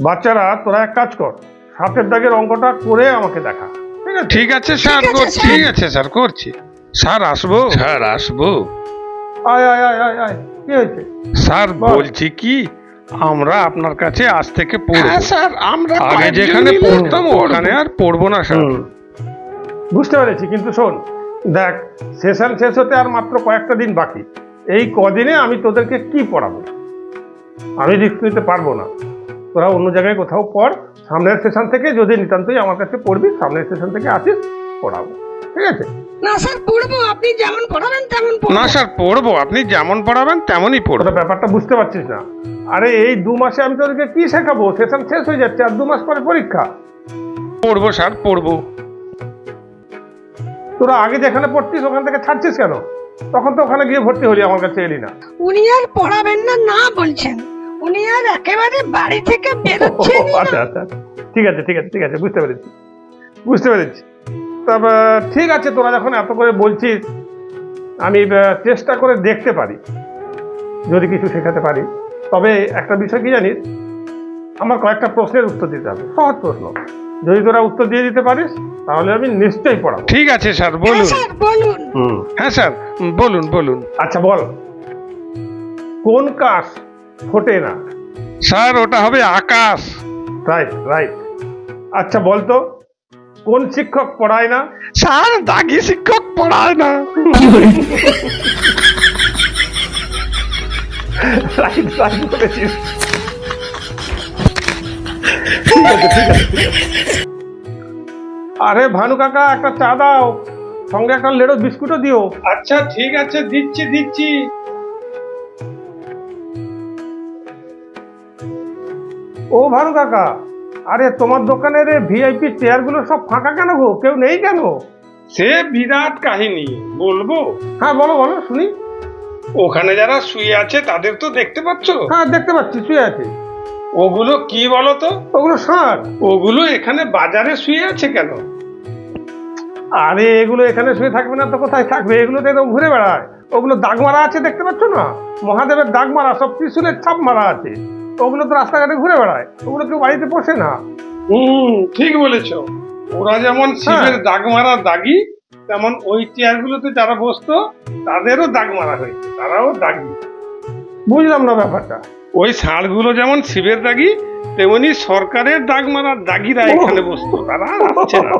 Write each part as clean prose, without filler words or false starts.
বাচ্চারা তোরা এক কাজ কর, 7-এর দাগের অঙ্কটা করে আমাকে দেখা। ঠিক আছে স্যার, ঠিক আছে স্যার, করছি। স্যার আসবো? স্যার আসবো। আয় আয় আয় আয় আয়, কি হয়েছে? স্যার বলছি কি, আমরা আপনার কাছে আজ থেকে পড়ব। স্যার আমরা আগে যেখানে পড়তাম ওখানে আর পড়বো না স্যার। বুঝতে পেরেছি, কিন্তু শোন দেখ, সেশন শেষ হতে আর মাত্র কয়েকটা দিন বাকি। এই কদিনে আমি তোদেরকে কি পড়াবো আমি রিস্ক নিতে পারবো না। তোরা অন্য জায়গায় কোথাও পড়, সামনের সেশন থেকে যদি নিতান্তই আমার কাছে পড়বি, সামনের সেশন থেকে আসিস, পড়াবো। ঠিক আছে? না স্যার পড়বো, আপনি যেমন পড়াবেন তেমন পড়বো। না স্যার পড়বো, আপনি যেমন পড়াবেন তেমনই পড়বো। তোরা ব্যাপারটা বুঝতে পারছিস না? আরে এই 2 মাসে আমি তোদেরকে কি শেখাবো? সেশন শেষ হয়ে যাচ্ছে আর 2 মাস পরে পরীক্ষা। পড়বো স্যার, পড়বো। তোরা আগে যেখানে পড়তিস ওখান থেকে ছাড়ছিস কেন? তখন তো ওখানে গিয়ে ভর্তি হলি, আমার কাছে এলি না। উনি আর পড়াবেন না না বলছেন, উনি আর একেবারে বাড়ি থেকে বেরোচ্ছেন। আচ্ছা আচ্ছা, ঠিক আছে ঠিক আছে ঠিক আছে, বুঝতে পেরেছি বুঝতে পেরেছি। তবে ঠিক আছে, তোরা যখন এত করে বলছিস, আমি চেষ্টা করে দেখতে পারি যদি কিছু শেখাতে পারি। তবে একটা বিষয় কি জানিস, আমার কয়েকটা প্রশ্নের উত্তর দিতে হবে, সহজ প্রশ্ন। যদি তোরা উত্তর দিয়ে দিতে পারিস তাহলে আমি নিশ্চয়ই পড়াবো। ঠিক আছে স্যার, বলুন। স্যার বলুন। হ্যাঁ স্যার বলুন বলুন। আচ্ছা বল, কোন কাশ ফোটে না? স্যার ওটা হবে আকাশ। Right right. আচ্ছা বলতো, কোন শিক্ষক পড়ায় না? স্যার দাগি শিক্ষক পড়ায় না। রাইট রাইট বলেছিস। ঠিক আছে ঠিক আছে ঠিক আছে। আরে ভানু কাকা, একটা চা দাও, সঙ্গে একটা লেড়ো বিস্কুটও দিও। আচ্ছা ঠিক আছে, দিচ্ছি দিচ্ছি। ও ভানু কাকা, আরে তোমার দোকানের ভিআইপি চেয়ারগুলো সব ফাঁকা কেন গো? কেউ নেই কেন? সে বিরাট কাহিনী, বলবো? হ্যাঁ বলো বলো শুনি। ওখানে যারা শুয়ে আছে তাদের তো দেখতে পাচ্ছ? হ্যাঁ দেখতে পাচ্ছি, শুয়ে আছে। ওগুলো কি বলতো? ওগুলো ষাঁড়। ওগুলো এখানে বাজারে শুয়ে আছে কেন? আরে এগুলো এখানে শুয়ে থাকবে না তো কোথায় থাকবে? এগুলো তো এরকম ঘুরে বেড়ায়। ওগুলো দাগ মারা আছে, দেখতে পাচ্ছ না? মহাদেবের দাগ মারা, সব ত্রিশূলের ছাপ মারা আছে। ওগুলো তো রাস্তাঘাটে ঘুরে বেড়ায়, ওগুলো কেউ বাড়িতে পোষে না। ঠিক বলেছ। ওরা যেমন শিবের দাগ মারা দাগি, তেমন ওই চেয়ার গুলোতে যারা বসতো তাদেরও দাগ মারা হয়েছে, তারাও দাগি। বুঝলাম না ব্যাপারটা। ওই ষাঁড়গুলো যেমন শিবের দাগি, তেমনি সরকারের দাগ মারা দাগিরা এখানে বসতো, তারা আর আসছে না।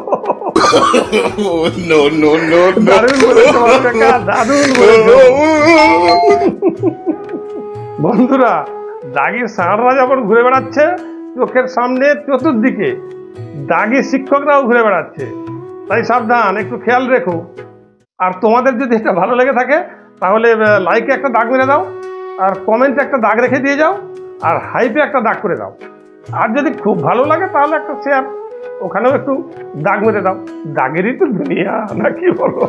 দারুণ বলেছো কাকা, দারুণ বলেছো। বন্ধুরা, দাগি ষাঁড়রা যেমন ঘুরে বেড়াচ্ছে চোখের সামনে, চতুর্দিকে দাগি শিক্ষকরাও ঘুরে বেড়াচ্ছে। তাই সাবধান, একটু খেয়াল রেখো। আর তোমাদের যদি এটা ভালো লেগে থাকে তাহলে লাইকে একটা দাগ মেরে দাও, আর কমেন্টে একটা দাগ রেখে দিয়ে যাও, আর হাইপে একটা দাগ করে দাও। আর যদি খুব ভালো লাগে তাহলে একটা শেয়ার, ওখানেও একটু দাগ মেরে দাও। দাগেরই তো দুনিয়া, নাকি বলো?